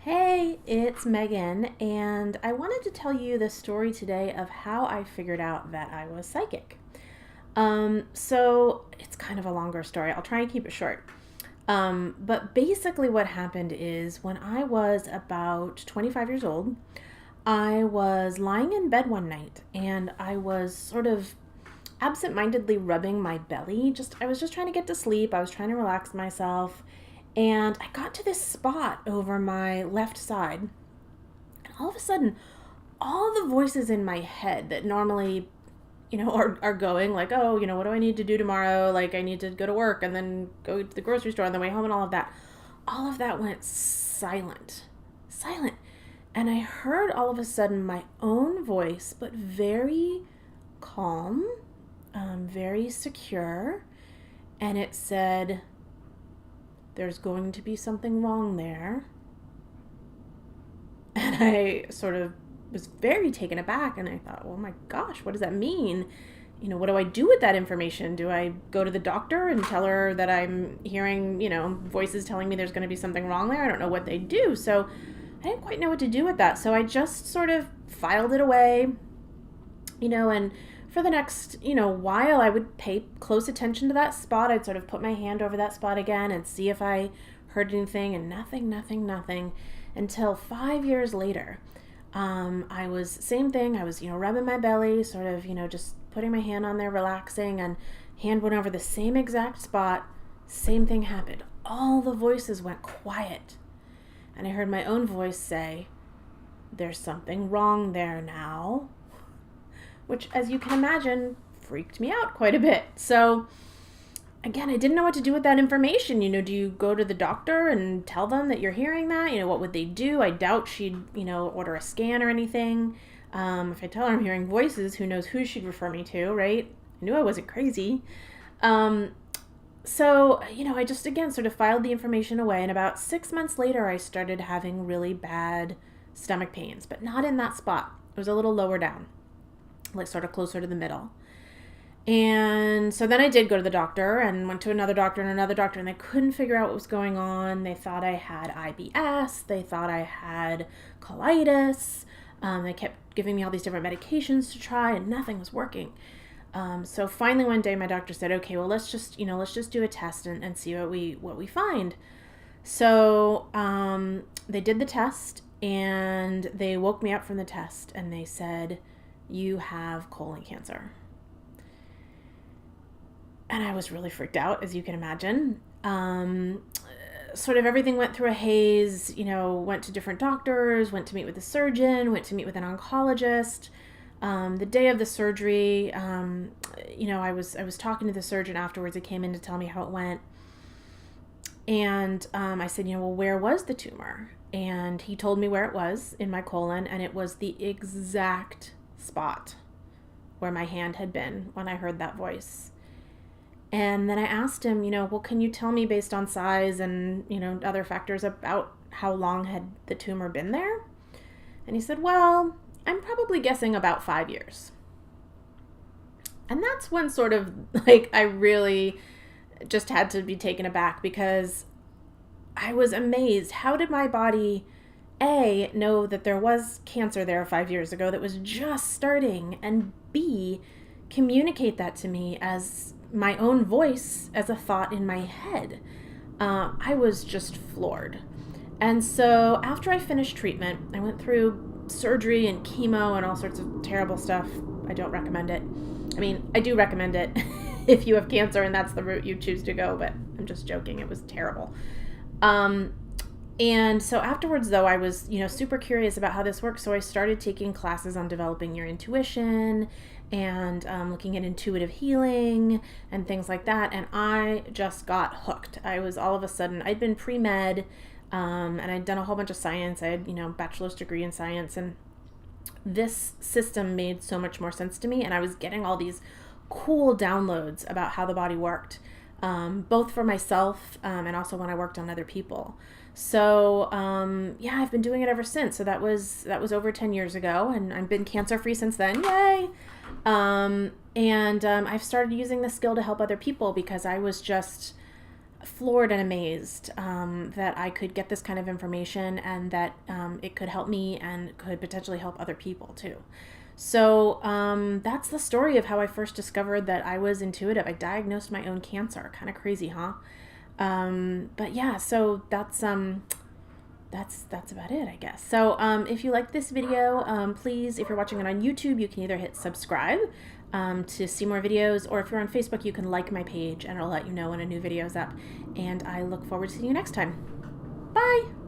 Hey, it's Megan, and I wanted to tell you the story today of how I figured out that I was psychic. So it's kind of a longer story. I'll try and keep it short. But basically, what happened is when I was about 25 years old, I was lying in bed one night and I was sort of absentmindedly rubbing my belly. I was just trying to get to sleep. I was trying to relax myself. And I got to this spot over my left side. And all of a sudden, all the voices in my head that normally, are going like, oh, what do I need to do tomorrow? Like, I need to go to work and then go to the grocery store on the way home and all of that went silent. Silent. And I heard all of a sudden my own voice, but very calm, very secure. And it said, there's going to be something wrong there. And I sort of was very taken aback and I thought, oh my gosh, what does that mean? What do I do with that information? Do I go to the doctor and tell her that I'm hearing, voices telling me there's going to be something wrong there? I don't know what they do. So I didn't quite know what to do with that. So I just sort of filed it away, and for the next, while I would pay close attention to that spot. I'd sort of put my hand over that spot again and see if I heard anything, and nothing until 5 years later. I was, same thing. I was, rubbing my belly, sort of, just putting my hand on there, relaxing, and hand went over the same exact spot. Same thing happened. All the voices went quiet. And I heard my own voice say, there's something wrong there now. Which, as you can imagine, freaked me out quite a bit. So, again, I didn't know what to do with that information. Do you go to the doctor and tell them that you're hearing that? What would they do? I doubt she'd, order a scan or anything. If I tell her I'm hearing voices, who knows who she'd refer me to, right? I knew I wasn't crazy. So, I just, again, sort of filed the information away. And about 6 months later, I started having really bad stomach pains, but not in that spot. It was a little lower down, like sort of closer to the middle. And so then I did go to the doctor and went to another doctor, and they couldn't figure out what was going on. They thought I had IBS. They thought I had colitis. They kept giving me all these different medications to try, and nothing was working. So finally one day my doctor said, okay, well, let's just do a test and see what we find. So they did the test, and they woke me up from the test, and they said, you have colon cancer. And I was really freaked out, as you can imagine. Sort of everything went through a haze, went to different doctors, went to meet with a surgeon, went to meet with an oncologist. The day of the surgery, I was talking to the surgeon afterwards. He came in to tell me how it went. And I said, well, where was the tumor? And he told me where it was in my colon, and it was the exact spot where my hand had been when I heard that voice. And then I asked him, well, can you tell me based on size and, other factors about how long had the tumor been there? And he said, well, I'm probably guessing about 5 years. And that's when sort of I really just had to be taken aback, because I was amazed. How did my body A, know that there was cancer there 5 years ago that was just starting, and B, communicate that to me as my own voice, as a thought in my head? I was just floored. And so after I finished treatment, I went through surgery and chemo and all sorts of terrible stuff. I don't recommend it. I mean, I do recommend it if you have cancer and that's the route you choose to go, but I'm just joking. It was terrible. And so afterwards, though, I was, super curious about how this works. So I started taking classes on developing your intuition and looking at intuitive healing and things like that. And I just got hooked. I was all of a sudden, I'd been pre-med and I'd done a whole bunch of science. I had, bachelor's degree in science. And this system made so much more sense to me. And I was getting all these cool downloads about how the body worked, both for myself and also when I worked on other people. So, I've been doing it ever since. So that was over 10 years ago, and I've been cancer-free since then. Yay! I've started using this skill to help other people because I was just, floored and amazed that I could get this kind of information and that it could help me and could potentially help other people too. So that's the story of how I first discovered that I was intuitive. I diagnosed my own cancer. Kind of crazy, huh? But yeah, so that's about it, I guess. So if you liked this video, please, if you're watching it on YouTube, you can either hit subscribe to see more videos, or if you're on Facebook, you can like my page and it'll let you know when a new video is up. And I look forward to seeing you next time. Bye!